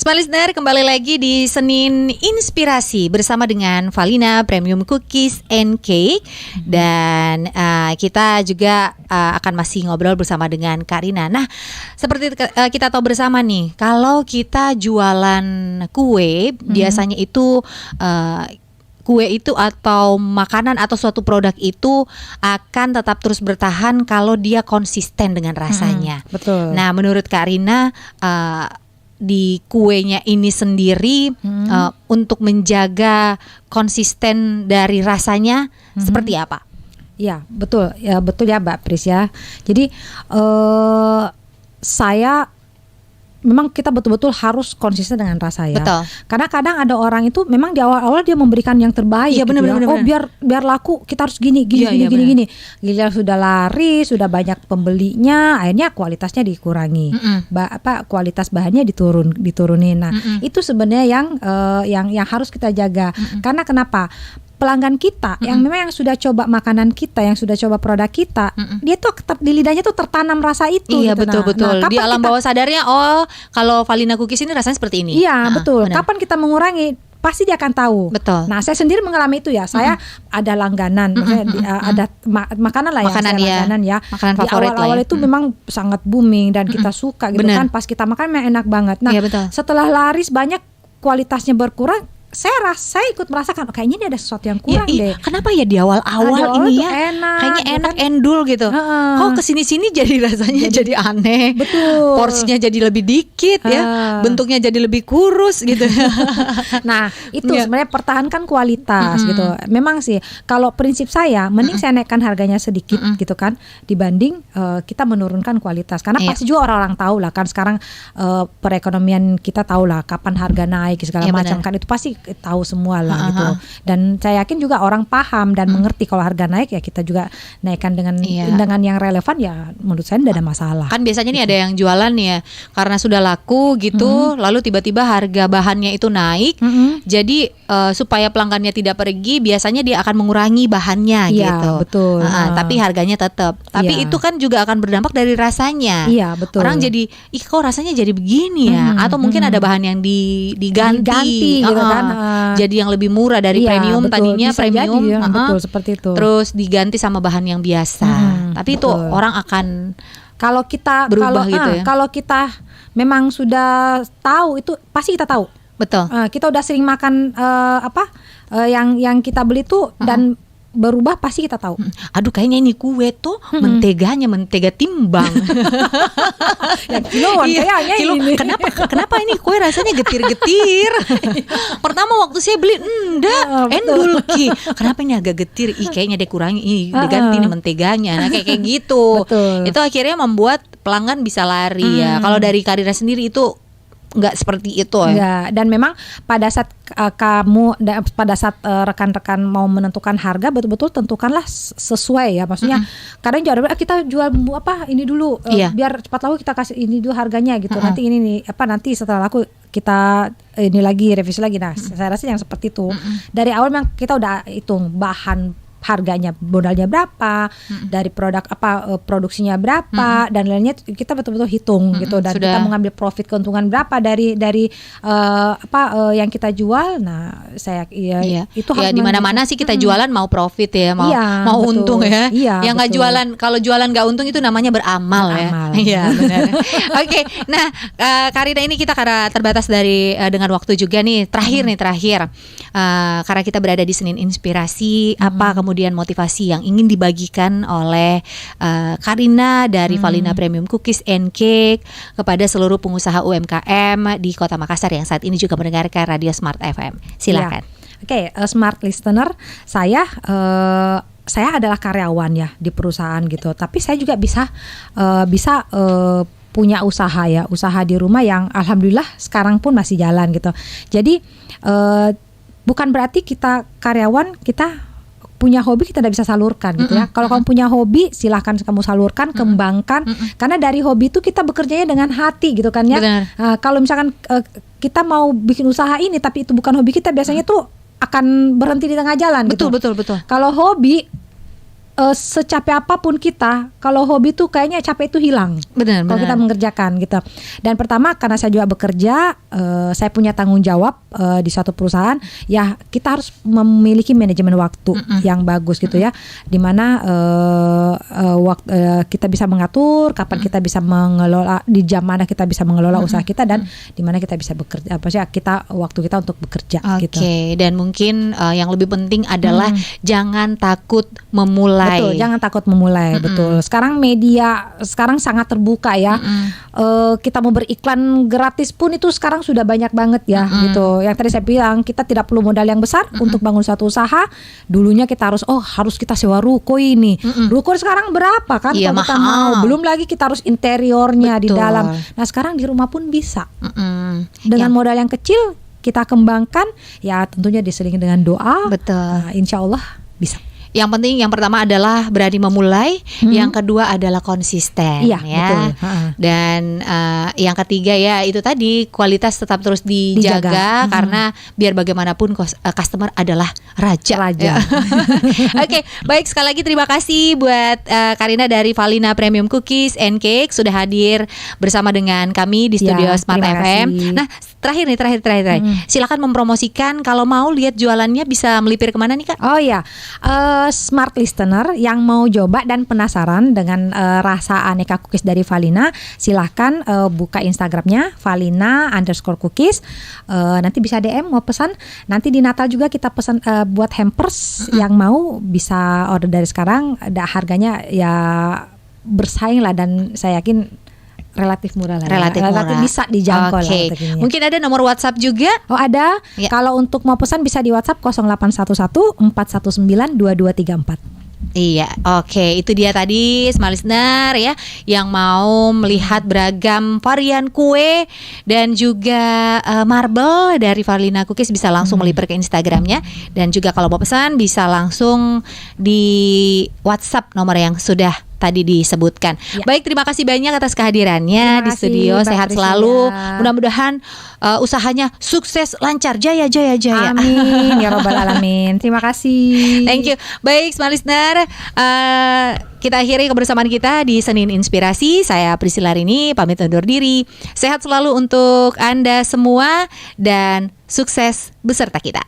Smart Listener, kembali lagi di Senin Inspirasi bersama dengan Valina Premium Cookies and Cake. Dan kita juga akan masih ngobrol bersama dengan Kak Rina. Nah, seperti kita tahu bersama nih, kalau kita jualan kue, biasanya itu kue itu atau makanan atau suatu produk itu akan tetap terus bertahan kalau dia konsisten dengan rasanya. Betul. Nah, menurut Kak Rina, di kuenya ini sendiri untuk menjaga konsisten dari rasanya seperti apa? Ya, betul ya Mbak Pris ya. Jadi saya memang kita betul-betul harus konsisten dengan rasa ya. Betul. Karena kadang ada orang itu memang di awal-awal dia memberikan yang terbaik. Iya, benar, gitu ya. benar. Oh biar laku kita harus gini. Gila sudah laris, sudah banyak pembelinya, akhirnya kualitasnya dikurangi. Kualitas bahannya diturunin. Nah, itu sebenarnya yang harus kita jaga. Karena kenapa? Pelanggan kita yang memang yang sudah coba makanan kita, yang sudah coba produk kita, dia tuh di lidahnya tuh tertanam rasa itu. Iya, gitu. betul. Di alam bawah sadarnya, oh kalau Valina Cookies ini rasanya seperti ini. Iya, betul. Benar. Kapan kita mengurangi, pasti dia akan tahu. Betul. Nah, saya sendiri mengalami itu ya. Saya ada langganan, ada makanan lah langganan ya. Makanan di favorit awal-awal lah ya. itu memang sangat booming dan kita suka gitu kan. Pas kita makan memang enak banget. Nah, iya, betul. Setelah laris banyak, kualitasnya berkurang. Saya ikut merasakan kayaknya ini ada sesuatu yang kurang deh. Kenapa ya di awal-awal ini ya kayaknya enak endul gitu. Kok kesini-sini jadi rasanya jadi aneh. Betul. Porsinya jadi lebih dikit ya. Bentuknya jadi lebih kurus gitu. Nah itu sebenarnya pertahankan kualitas gitu. Memang sih kalau prinsip saya mending saya naikkan harganya sedikit gitu kan, dibanding kita menurunkan kualitas. Karena pasti juga orang-orang tahu lah kan sekarang perekonomian kita tahu lah kapan harga naik segala macam kan, itu pasti tahu semua lah gitu. Dan saya yakin juga orang paham dan mengerti kalau harga naik ya kita juga naikkan dengan yang relevan ya, menurut saya tidak ada masalah. Kan biasanya nih ada yang jualan ya karena sudah laku gitu, lalu tiba-tiba harga bahannya itu naik. Jadi supaya pelanggannya tidak pergi, biasanya dia akan mengurangi bahannya gitu. Betul. Tapi harganya tetap. Tapi itu kan juga akan berdampak dari rasanya. Iya, betul. Orang jadi kok rasanya jadi begini ya, atau mungkin ada bahan yang diganti gitu kan. Jadi yang lebih murah dari premium, tadinya bisa premium, jadi, betul seperti itu. Terus diganti sama bahan yang biasa. Tapi itu orang akan kalau kita berubah gitu ya. Kalau kita memang sudah tahu itu pasti kita tahu. Betul. Kita udah sering makan yang kita beli tuh dan berubah pasti kita tahu. Aduh kayaknya ini kue tuh menteganya mentega timbang. Ya kiloan kayaknya ini. Kenapa ini kue rasanya getir-getir? Pertama waktu saya beli endul ki. Kenapa ini agak getir? Kayaknya dia kurangi, diganti nih menteganya. Nah kayak gitu. Betul. Itu akhirnya membuat pelanggan bisa lari ya. Kalau dari Karina sendiri itu nggak seperti itu ya. Enggak. Dan memang pada saat rekan-rekan mau menentukan harga, betul-betul tentukanlah sesuai ya. Maksudnya kadang kita jual ini dulu biar cepat laku, kita kasih ini dulu harganya gitu. Nanti ini nih nanti setelah laku kita ini lagi revisi lagi. Nah, saya rasa yang seperti itu. Dari awal memang kita udah hitung bahan harganya, modalnya berapa, dari produk produksinya berapa, dan lainnya kita betul-betul hitung gitu, dan kita mengambil profit keuntungan berapa dari yang kita jual. Nah, saya itu harus di mana-mana sih kita jualan mau profit ya, mau betul. Untung ya. Yang nggak jualan, kalau jualan nggak untung itu namanya beramal ya. Iya benar. Oke, nah Karina ini kita karena terbatas dengan waktu juga nih. Terakhir, karena kita berada di Senin Inspirasi, apa kemudian motivasi yang ingin dibagikan oleh Karina dari Valina Premium Cookies and Cake kepada seluruh pengusaha UMKM di Kota Makassar yang saat ini juga mendengarkan Radio Smart FM. Silakan. Oke, Smart Listener, saya adalah karyawan ya di perusahaan gitu, tapi saya juga bisa punya usaha di rumah yang alhamdulillah sekarang pun masih jalan gitu. Jadi bukan berarti kita karyawan, kita punya hobi kita tidak bisa salurkan gitu ya. Kalau kamu punya hobi, silahkan kamu salurkan, kembangkan. Karena dari hobi itu kita bekerjanya dengan hati gitu kan ya. Kalau misalkan kita mau bikin usaha ini tapi itu bukan hobi kita, biasanya tuh akan berhenti di tengah jalan. Betul. Kalau hobi secapek apapun kita, kalau hobi tuh kayaknya capek itu hilang. Benar. Kalau kita mengerjakan gitu. Dan pertama karena saya juga bekerja, saya punya tanggung jawab di suatu perusahaan. Ya kita harus memiliki manajemen waktu yang bagus gitu ya. Dimana kita bisa mengatur kapan kita bisa mengelola, di jam mana kita bisa mengelola usaha kita, dan di mana kita bisa bekerja. Waktu kita untuk bekerja. Gitu. Dan mungkin yang lebih penting adalah jangan takut memulai. Betul, jangan takut memulai. Betul. Sekarang media sangat terbuka ya. Kita mau beriklan gratis pun itu sekarang sudah banyak banget ya. Gitu. Yang tadi saya bilang, kita tidak perlu modal yang besar untuk bangun suatu usaha. Dulunya kita harus kita sewa ruko ini. Ruko sekarang berapa kan? Iya, kalau kita mau. Belum lagi kita harus interiornya di dalam. Nah sekarang di rumah pun bisa. Dengan modal yang kecil kita kembangkan, ya tentunya diselingi dengan doa. Betul. Nah, insya Allah bisa. Yang penting yang pertama adalah berani memulai, yang kedua adalah konsisten, iya, ya. Betul. Dan yang ketiga ya itu tadi, kualitas tetap terus dijaga. Karena biar bagaimanapun customer adalah raja. Oke, baik, sekali lagi terima kasih buat Karina dari Valina Premium Cookies and Cake sudah hadir bersama dengan kami di studio Smart FM. Nah, terakhir. Silakan mempromosikan, kalau mau lihat jualannya bisa melipir kemana nih Kak? Oh ya. Smart listener yang mau coba dan penasaran dengan rasa aneka cookies dari Valina, silahkan buka Instagramnya Valina_cookies. Nanti bisa DM mau pesan. Nanti di Natal juga kita pesan buat hampers. Yang mau bisa order dari sekarang. Harganya ya bersaing lah, dan saya yakin relatif murah lah. Relatif bisa dijangkau lah. Mungkin ada nomor WhatsApp juga? Oh ada. Ya. Kalau untuk mau pesan bisa di WhatsApp 0811 419 2234. Iya, oke. Itu dia tadi Smart Listener ya, yang mau melihat beragam varian kue dan juga marble dari Valina Cookies bisa langsung melipir ke Instagramnya. Dan juga kalau mau pesan bisa langsung di WhatsApp nomor yang sudah tadi disebutkan. Ya. Baik, terima kasih banyak atas kehadirannya di studio. Sehat selalu. Mudah-mudahan usahanya sukses, lancar, jaya. Amin ya robbal alamin. Terima kasih. Thank you. Baik, Smart Listener, kita akhiri kebersamaan kita di Senin Inspirasi. Saya Priscilla Rini pamit undur diri. Sehat selalu untuk Anda semua dan sukses beserta kita.